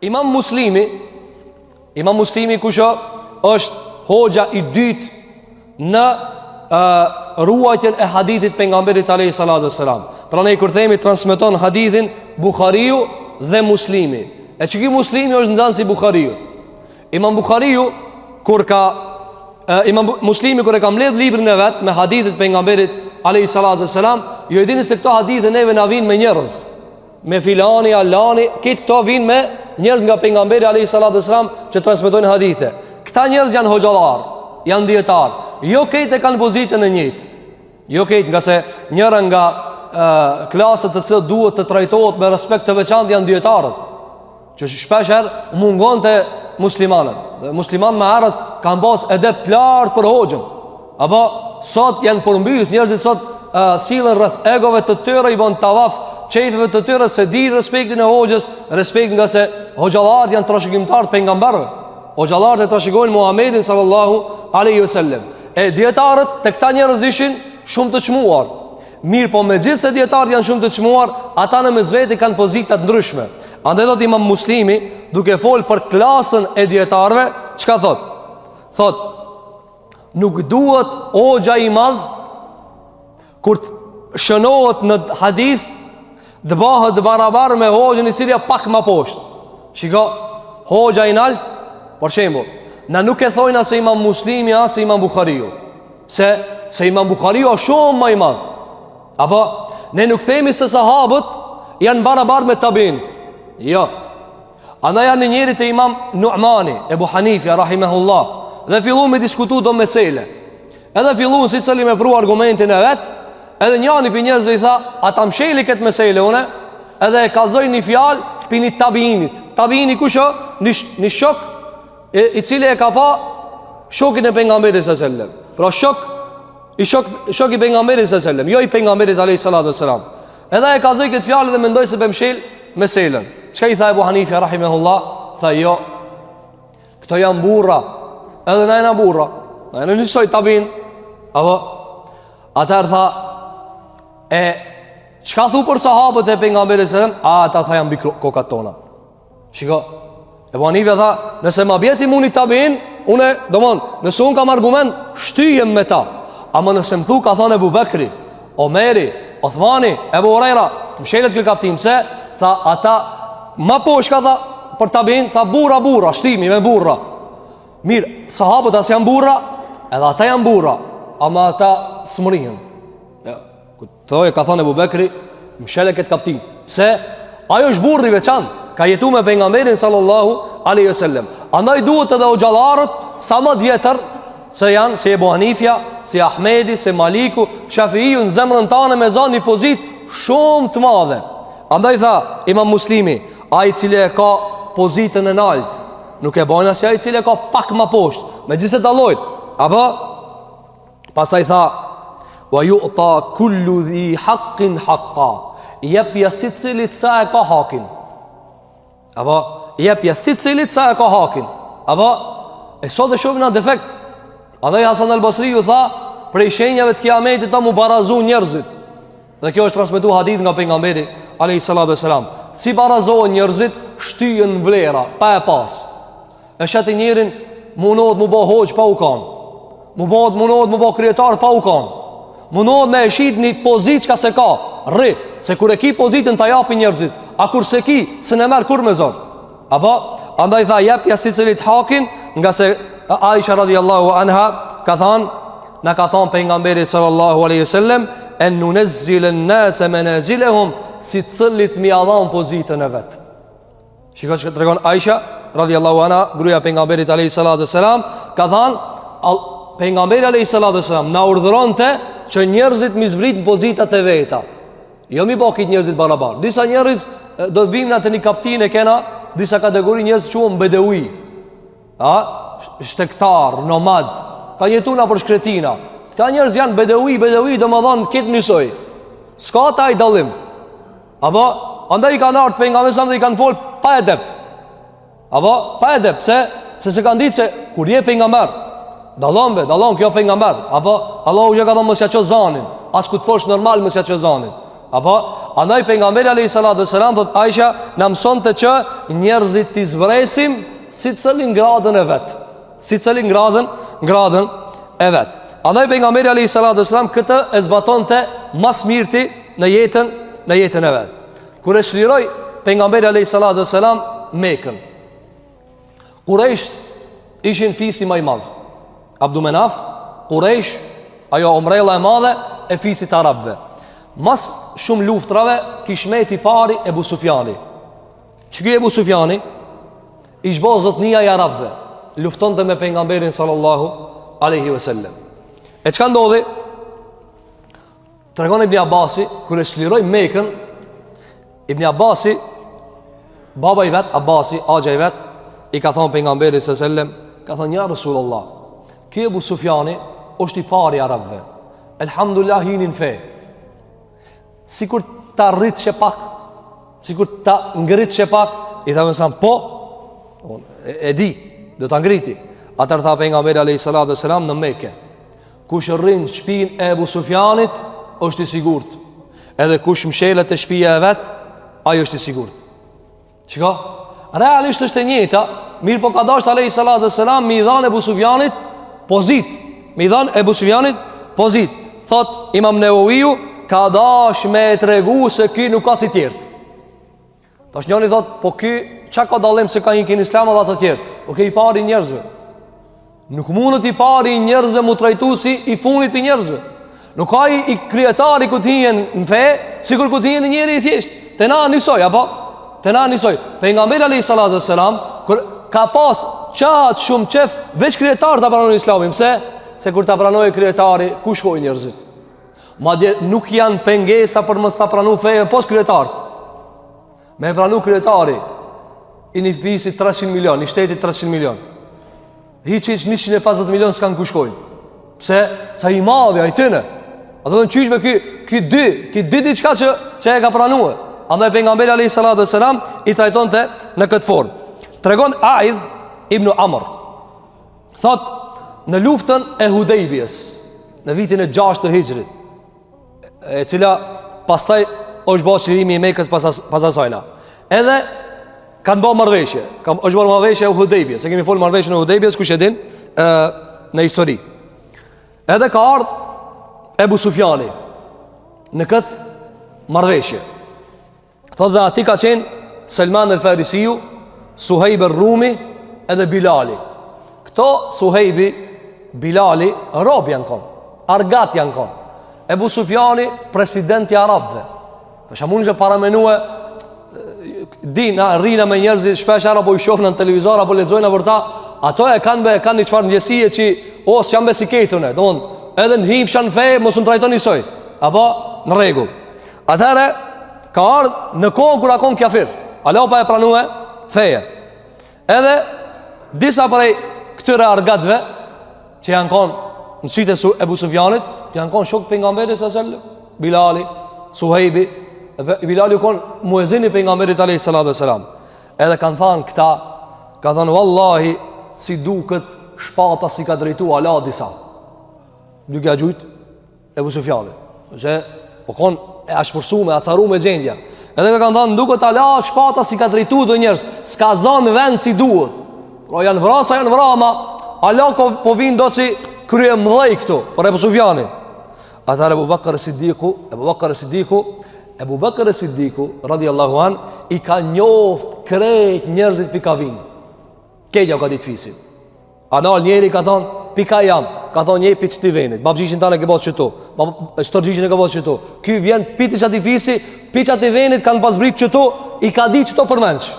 Imam Muslimi kusho është hoxha i dytë në ruajtjen e hadithit pejgamberit alayhi salatu wassalam. Prandaj kur themi transmeton hadithin Buhariu dhe Muslimi. E çiki Muslimi është nxënës i Buhariut. Imam Muslimi kur e ka mbledh librin e vet me hadithet pejgamberit alayhi salatu wassalam, ju e dini se këto hadithe neve na vijnë me njerëz. Me filani, alani, këto vijnë me njerëz nga pejgamberi alayhi salatu wassalam që transmetojnë hadithe. Këta njerëz janë hoxhallar, janë dietar. Jo këtë kanë pozitën e njëjtë. Jo këtë, nga se njëra nga klasët të cilët duhet të trajtohet me respekt të veçantë janë dietarët, që shpeshherë mungon të muslimanët. Dhe muslimanët më herët kanë pas edep të lartë për hoxhën. Apo sot janë përmbys, njerëzit sot sillen rreth egove të tyre, i bën tavaf çejfeve të tyre se di respektin e hoxhës, respekt nga se hoxhallarët janë trashëgimtar të pejgamberëve. Hoxhallarët e trashëgojnë Muhamedit sallallahu alaihi wasallam. E dietarët te këta njerëz ishin shumë të çmuar. Mirë, po megjithëse dietarët janë shumë të çmuar, ata në mes veti kanë pozita të ndryshme. Andaj do Imam Muslimi, duke fol për klasën e dietarëve, çka thot? Thot, nuk duhet hoxha i madh kur shënohet në hadith të bëhet barabar me hoxhën i cili pak më poshtë. Shiko, hoxha i lart, për shembull, na nuk e thojnë as Imam Muslimi as Imam Buhariu. Se Imam Buhariu është shumë më i madh. Apo ne nuk themi se sahabët janë barabar me tabiinët. Jo. Ana janë njëri të Imam Nu'mani, Ebu Hanifja rahimahullah, dhe filluan me diskutu do mesele. Edhe filluan si cili me pru argumentin e vet, edhe njëri për njerëzve i tha, ata msheli këtë mesele une, edhe e kallzoi një fjalë për një tabiinit. Tabiini kush është? Një shok i cili e ka pa shokin e pejgamberit sallallahu alajhi wasallam. Pra shok i pejgamberit sallallahu alajhi wasallam, jo i pejgamberit alayhi salatu wasalam. Edhe e kallzoi këtë fjalë dhe mendoi se mshel meselen. Çka i tha Ebu Hanifja rahimahullah? Tha jo, këto janë burra, edhe na janë burra, na janë njësoj tabin. Apo atëherë tha, çka thu për sahabët e pejgamberit sallallahu alajhi wasallam? Ata tha janë mbi kokat tona. Shiko, Ebu Hanifja tha, nëse ma bjeti muni tabin, une, domon, nëse unë kam argument, shtyjem me ta. Ama nëse më thu, ka thonë Ebu Bekri, Omeri, Othmani, Ebu Hurajra, më shelet kjo kaptim, se, tha, ata, ma poshka, tha, për tabin, tha, burra, shtimi me burra. Mirë, sahabët as janë burra, edhe ata janë burra, ama ata smërihen. Ja, këtoj, ka thonë Ebu Bekri, më shelet këtë kaptim, se, ajo është burri veçanë, ka jetu me pejgamberin sallallahu alaihi wasallam. Andaj duhet edhe hoxhallarët sa më vjetër se janë si Ebu Hanifja, si Ahmedi, si Maliku, Shafiiu në zemrën tane me zonë një pozit shumë të madhe. Andaj tha Imam Muslimi, ai i cili e ka pozitën e lartë, nuk e bën as ai i cili e ka pak më poshtë, megjithëse dallojnë. Apo pastaj tha, wa yu'ta kullu dhi haqqin haqqa. Jepja sicilit sa e ka hakin. Apo jepja sicilit sa e ka hakin. Apo e sot e shohim na defekt. Andaj Hasan al-Basriu tha, prej shenjave të kiametit ta mu barazu njerëzit. Dhe kjo është transmetuar hadith nga pejgamberi alayhi salatu wasalam. Si barazohen njerëzit, shtyhen vlera pa e pas. E shati njerin munohet mu bë hoxh pa u kanë. Munohet mu bë krijetar pa u kanë. Munohet me e shit një pozitë çka se ka. Rri, se kur e ki pozitën ta japi njerëzit, a kur se ki, se ne merr kur me zor. Apo andaj tha jepja sicilit hakin, nga se Aisha radhiyallahu anha ka thënë, na ka thënë pejgamberi sallallahu alaihi wasallam, en nunazzil an-nas manazilahum, si cillit mi adhan pozitën e vet. Shikoj çka tregon Aisha radhiyallahu anha, gruaja e pejgamberit alayhi salatu wasalam, ka thënë pejgamberi alayhi salatu wasalam na urdhëronte që njerëzit mi zbrit në pozitat e veta. Jo mi bëkit njerëzit barabar. Disa njerëz do të vimë atë një kaptin e kena disa kategori njerëz që quhen bedeui. Shtektar, nomad, ka jetu na për shkretina. Këta njerëz janë bedeui, domethënë këtë njësoj. S'ka ta i dallim. Apo andaj i kanë ardhur pejgamberi sa dhe i kanë fol pa edep. Apo pa edep, se kanë ditë se kur je pejgamber, dallon kjo pejgamber. Apo Allahu ja ka thënë mos ja ço zanin. As ku të fosh normal mos ja ço zanin. Apo, andaj pejgamberi alayhi salatu wasalam thot Aisha na mësonte që njerëzit t'i zbresim si cilin gradën e vet. Si cilin gradën e vet. Andaj pejgamberi alayhi salatu wasalam këtë e zbatonte mas mirti në jetën e vet. Kur e shliroi pejgamberi alayhi salatu wasalam Mekën, Quraysh ishin fisi më i madh. Abdu Menaf, Quraysh, ajo umrella e madhe e fisit arabëve. Mas shumë luftrave kishmeti pari Ebu Sufjani. Që ki Ebu Sufjani ish bo zotnia i arabëve, lufton të me pejgamberin sallallahu aleyhi ve sellem. E çka ndodhi? Tregon Ibn Abasi, kër e shliroj Mekën, Ibn Abasi, baba i vet, Abasi, agja i vet, i ka thonë pejgamberin sallallahu aleyhi ve sellem, ka thonë, ja Rasulullah, ki Ebu Sufjani është i pari i arabëve, elhamdulillah hinin fe, sikur ta rrit që pak, sikur ta ngrit që pak, i tha mësan, po, e di, do ta ngriti. Atër tha pejgamberi alayhi salatu wasalam në Mekë, kush rrin shtëpinë e Ebu Sufjanit, është i sigurt. Edhe kush mshelet e shtëpia e vet, ai është i sigurt. Çka? Realisht është e njëjta, mirë po ka dashur alayhi salatu wasalam mi dhan Ebu Sufjanit pozit. Mi dhan Ebu Sufjanit pozit. Thot Imam Nevawiu, ka dash me tregu se ky nuk ka si tjertë. Tash njëri thot, po ky çka ka dallim se ka një islam edhe ato tjerë? Po ky i pari i njerëzve. Nuk mundet i pari i njerëzve mu trajtu si i fundit për njerëzve. Nuk ka i krijetari ku t'hijen në fe, sikur ku t'hijen njëri i thjesht. Te na nisoj, apo? Te na nisoj. Pejgamberi alayhi salatu wassalam kur ka pas çat shumë çef veç krijetar ta pranojnë islamin. Pse? Se kur ta pranoi krijetari, ku shkojnë njerëzit? Madje nuk janë pengesa për mos ta pranu fejen pos kryetarët. Me pranu kryetari i një fisit 300 milion, i shtetit 300 milion. Hiç 150 milion s'kan ku shkojnë. Pse? Sa i madhi ai tëne. Ato do të qysh me ky dy diçka që e ka pranuar. Andaj pejgamberi alayhi salatu wasalam i trajtonte në këtë formë. Tregon Aidh ibn Amr. Thot në luftën e Hudejbjes, në vitin e 6 të Hijrit, e cila pastaj është bërë çlirimi i Mekës pas asajna. Edhe kanë bërë marrëveshje. Është bërë marrëveshje e Hudejbjes. Se kemi folur marrëveshjen e Hudejbjes, kush e din në histori. Edhe ka ardhur Ebu Sufjani në këtë marrëveshje. Thotë dhe ati ka qenë Selman el-Farisiu, Suhejb el-Rumi edhe Bilali. Këto Suhejbi, Bilali, rob janë konë, argat janë konë. Ebu Sufjani, presidenti arabëve. Të shamun që paramenue, rrina me njerëzit, shpesh era po i shofnë në televizor, apo lexojnë për ta, ato e kanë një çfarë ndjesie që, s'jam besi ketune, edhe në hipsha në fejë, mos në trajton njësoj, apo në rregull. Atëherë, ka ardhë në kohën kur akon kafir, Allah pa e pranue feje. Edhe, disa prej këtyre argatve, që janë konë në sytë e Ebu Sufjanit, janë konë shok pejgamberit sallallahu, Bilali, Suhejbi, Bilali u konë muezini pejgamberit alayhi salatu wasalam. Edhe kanë thanë këta, kanë thanë wallahi si duket shpata si ka drejtu ala disa. Duke a gjujt Ebu Sufjanit. Se po konë e ashpërsu me acaru me gjendja. Edhe kanë thanë duket ala shpata si ka drejtu do njerës, s'ka zanë vend si duhet. Pro janë vrasa, janë vrama, ala po vinë do si krye mëdhej këtu për Ebu Sufjanin. Atëherë Ebu Bekr e Siddiku radiallahu an i ka njoft krejt njerëzit pika vinë. Kedja ka ditë fisin. Anal njeri ka thonë pika jam, ka thonë njeri për qëti venit, babgjishin tane ke botë qëtu, stërgjishin e ke botë qëtu. Ky vjen piti qëti fisi, pi qëti venit kanë pasbrit qëtu, i ka di qëto përmenç.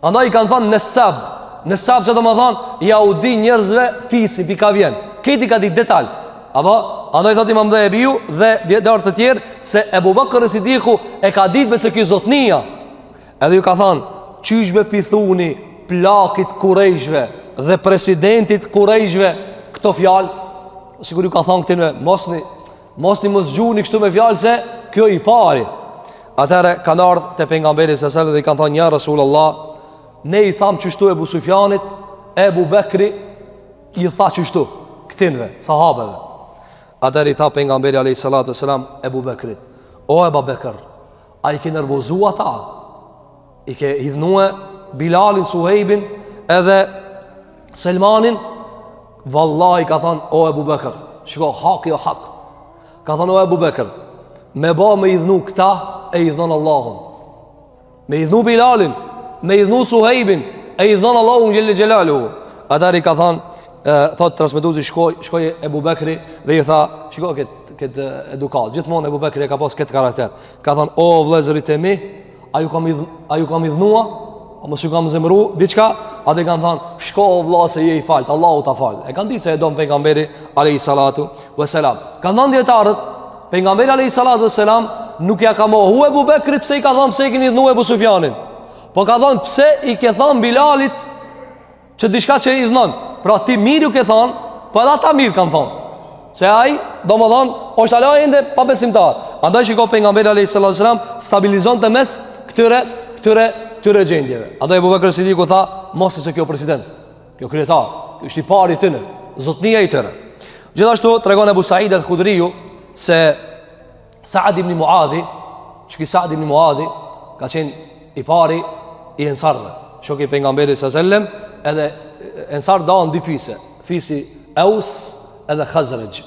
Andaj i kanë thonë në sab që të më thonë, ja u di njerëzve fisi pika vjen. Këti ka di detalj. Apo, andaj thot Imam Dhahebiu dhe djetarë të tjerë se Ebu Bekr Siddiku e ka ditë me se kjo zotnia. Edhe ju ka thanë, qyshbe pithuni plakit Kurejshve dhe presidentit Kurejshve këto fjalë, sigur ju ka thanë këtine, mosni mos gjuni kështu me fjalë se kjo i pari. Atëre kanë ardhë të pejgamberi sallallahu dhe i kanë thanë, ja Rasulullah, ne i thamë qështu Ebu Sufjanit, Ebu Bekri i tha qështu këtinve, sahabeve. Atër i tha pejgamberi alayhi salatu wasalam Ebu Bekrit, O Ebu Bekër, a i ke nervozu ata? I ke hidhnue Bilalin, Suhejbin edhe Selmanin? Vallahi ka thonë, o Ebu Bekër, shiko, hak jo hak. Ka thonë, o Ebu Bekër, me hidhnu këta e hidhnon Allahun. Me hidhnu Bilalin, me hidhnu Suhejbin, e hidhnon Allahun gjellë gjelalu. Atari ka thonë, thotë transmetuesi, shkoj Ebu Bekri dhe i tha, shiko këtë edukat. Gjithmonë Ebu Bekri e ka pas këtë karakter. Ka thonë, o vlezërit e mi, a ju kam idhnua, a mos ju kam zemru diçka, atë kanë thonë, shko o vlla se je i falt, Allahu ta fal. E kanë ditë se e don pejgamberi alayhi salatu vesselam. Kanë thënë dietarët, pejgamberi alayhi salatu vesselam nuk ja ka mohu Ebu Bekrit pse i ka thonë pse i keni idhnua Ebu Sufjanin. Po ka thonë pse i ke thonë Bilalit që diçka që i idhnon. Pra ti mirë ju ke thonë, po edhe ata mirë kanë thonë. Se ai, domethënë, është ala ende pa besimtar. Andaj shikoj pejgamberi alayhi salatu vesselam stabilizonte mes këtyre gjendjeve. Andaj Abu Bakr Siddiku tha, mos se kjo president, kjo kryetar, kjo është i pari tyne, zotnia i tyre. Gjithashtu tregon Abu Said al-Khudriu se Saad ibn Muadhi, çka Saad ibn Muadhi ka qenë i pari i ensarve. Shoku i pejgamberit sallallahu alajhi wasallam, edhe ensar dawn dy fise, fisi Aus edhe Khazraj.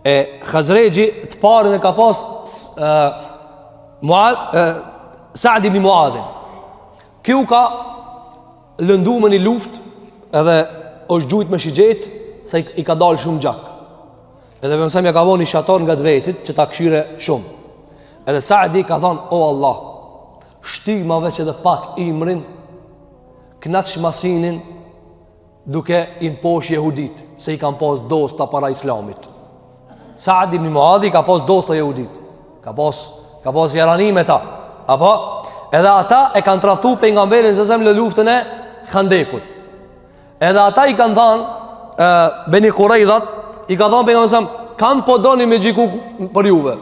E Khazraji të parën e ka pas Saad ibn Muadhi. Kjo ka lëndu me një luft edhe është gjujt me shigjet se i ka dalë shumë gjak. Edhe për mësem ja ka bo një shator nga të vetit që ta këshire shumë. Edhe Saadi ka thonë, o Allah, shty ma veç edhe pak imrin, knat shmasinin duke imposh jehudit, se i kam pas dosta para islamit. Saadi ibn Muadhi ka pas dosta jehudit, ka pas jaranime ta, apo? Edhe ata e kanë tradhtu pejgamberin se në luftën e Khandekut. Edhe ata i kanë thënë Beni Quraidhat, i ka thënë pejgamberin, kam po doni me xhiku për juve.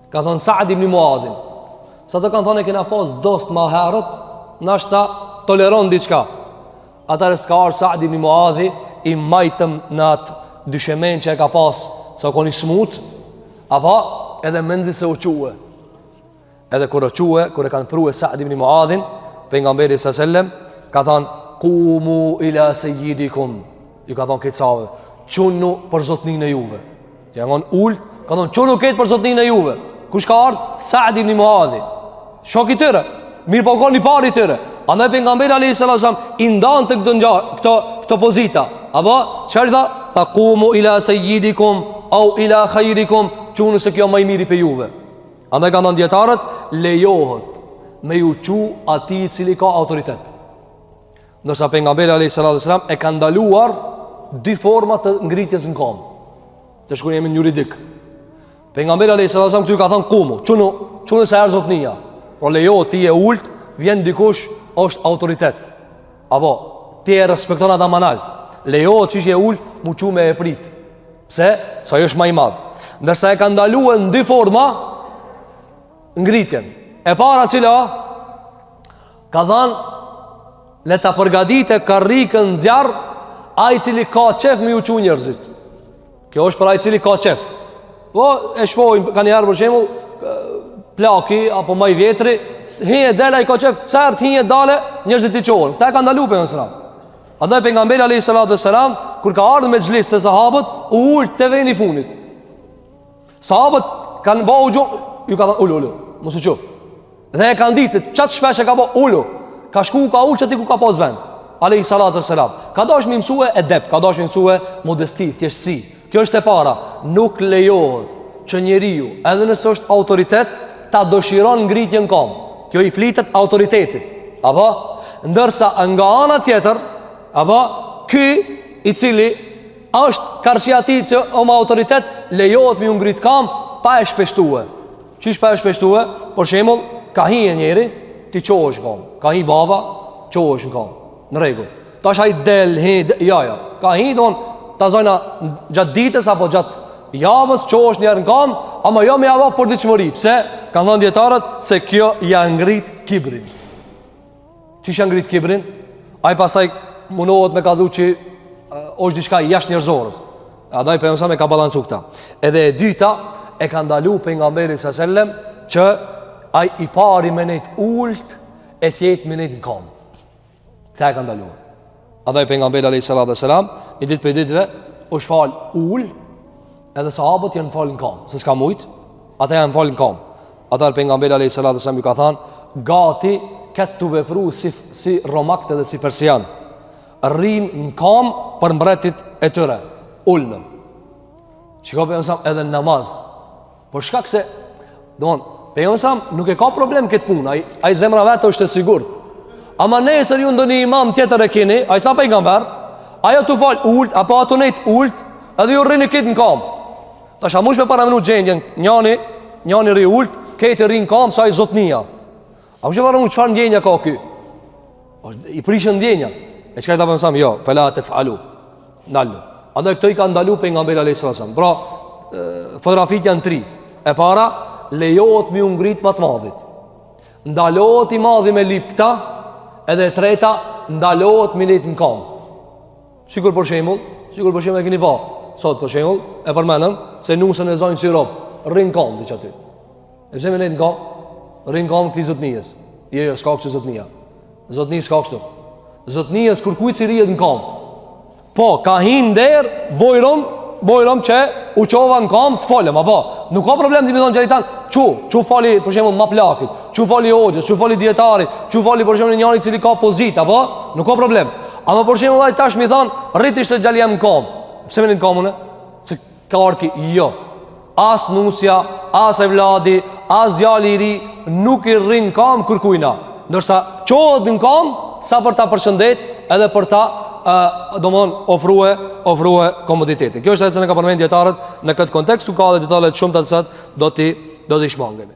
Ka thënë Saad ibn Muadhin. Sa të kanë thënë e kena pas dost më herët, nashta toleron diçka. Ata s'ka ardhur Saad ibn Muadhi i majtëm në atë dyshemen që e ka pas, sa koni smut, apo edhe menzi se u quë. Edhe kur e kanë prue Saad ibn Muadhin, pejgamberi sallallahu alajhi wasallam ka thënë qumu ila sayyidikum. Ju ka thënë këtë sahabë, çunu për zotnin e juve. Ja ngon ul, ka thënë çunu këtë për zotnin e juve. Kush ka ardhur? Saad ibn Muadhi. Shoku i tyre, mirë po kanë i pari i tyre. Andaj pejgamberi alayhi wasallam i ndante këto pozita. Apo çfarë tha? Tha qumu ila sayyidikum au ila khairikum, çunu se kjo më i miri për juve. Andaj kanë thënë dietarët, lejohet me ju qu atij i cili ka autoritet. Ndërsa pejgamberi alayhi wasallam e ka ndaluar dy forma të ngritjes në kom. Të shkruajmë në juridik. Pejgamberi alayhi wasallam këtu ka thënë qumu, çunu se ardh zotnia. Por lejohet ti e ult, vjen dikush është autoritet. Apo ti e respekton ata manal. Lejohet që je ult, mu qu me e prit. Pse? Sa është më i madh. Ndërsa e ka ndaluar në dy forma ngritjen. E para cila ka thënë le ta përgatitë karrikën zjarr ai i cili ka qef me u çu njerëzit. Kjo është për ai i cili ka qef. Po e shpojmë kanë ardhur për shembull plaki apo më i vjetri, hije dela i ka qef, çart hije dale njerëzit i çohen. Kta e ka ndaluar pejgamberi sallallahu alajhi wasallam. Andaj pejgamberi alayhi salatu wasalam kur ka ardhur me xhlis se sahabët u ul te veni funit. Sahabët kanë bëu ju ka thënë ulu, mos u qof. Dhe e kanë ditë se çat shpesh e ka bë ulu. Ka shku ka ul çati ku ka pas vend. Alayhi salatu wassalam. Ka dashur më mësue edep, ka dashur më mësue modesti, thjeshtësi. Kjo është e para. Nuk lejohet që njeriu, edhe nëse është autoritet, ta dëshiron ngritjen kom. Kjo i flitet autoritetit. Apo ndërsa nga ana tjetër, apo ky i cili është karshia ti që o ma autoritet, lejohet me u ngrit kam pa e shpeshtuar. Qish pa e shpeshtuar? Për shembull, ka hije njeri, ti qohesh kom. Ka hi baba, qohesh kom. Në rregull. Tash ai del, ja. Ka hi don ta zona gjatë ditës apo gjatë javës qohesh një herë në kam, ama jo me java për diçmëri. Pse? Kanë thënë dietarët se kjo ja ngrit kibrin. Qish ja ngrit kibrin? Ai pastaj mundohet me kallzu që është diçka jashtë njerëzorës. Andaj pejgamberi ka balancu këta. Edhe e dyta, e ka ndalu pejgamberi s.a.s. që ai i pari me nejt ult e tjetë me nejt në kam. Këta e ka ndalu. Andaj pejgamberi a.s. një ditë për ditëve u shfal ul, edhe sahabët janë falë në kam, se s'ka mujt, ata janë falë në kam. Atar pejgamberi a.s. ju ka thanë, gati këtë të vepru si romakt edhe si persian, rrin në kam për mbretit e tëre, ullë. Shiko pejgamberi edhe në namaz, por shkak se, pejgamberi nuk e ka problem këtë punë, ai zemra vetë është e sigurt. Ama nesër ju ndonjë imam tjetër e keni, ai sa pejgamber, ajo të fal ult apo ato nejt ult, edhe ju rrini këtë në kam. Tash a mush me para minut gjendjen, njani rri ult, këtë rri në kam sa i zotnia. A mush me para minut çfarë ndjenja ka ky? I prishën ndjenja. E çka i tha pejgamberi, jo, fela tefalu. Ndalu. Andaj këto i ka ndalu pejgamberi alayhis salam. Pra, fotografit janë 3. E para, lejohet mi ungrit më të madhit. Ndalohet i madhi me lip këta, edhe e treta, ndalohet mi nejt në kam. Sikur për shembull e keni pa. Sot për shembull e përmendëm se nusën e zonjë sirop, rrin kam diç aty. E pse më nejt në kam? Rrin kam këtij zotnijes. Jo, s'ka kështu zotnia. Zotnia s'ka kështu. Zotnia kërkujt si rrihet në kam. Po, ka hin der, bojrom që u qova në kam të folëm, apo nuk ka problem të më thonë gjeritan, çu fali për shembull ma plakit, çu fali hoxhës, çu fali dietarit, çu fali për shembull njëri i cili ka pozitë, apo nuk ka problem. Ama për shembull ai tash më thon, rritish të xhaliam në kam. Pse më në kamun? Se ka orki, jo. As nusja, as evladi, as djali i ri nuk i rrin kam kërkujna. Ndërsa çohet në kam sa për ta përshëndet edhe për ta ofrue komoditetin. Kjo është ajo që ne ka përmendur dietarët në këtë kontekst, ku ka edhe detale shumë të cilat do t'i shmangemi.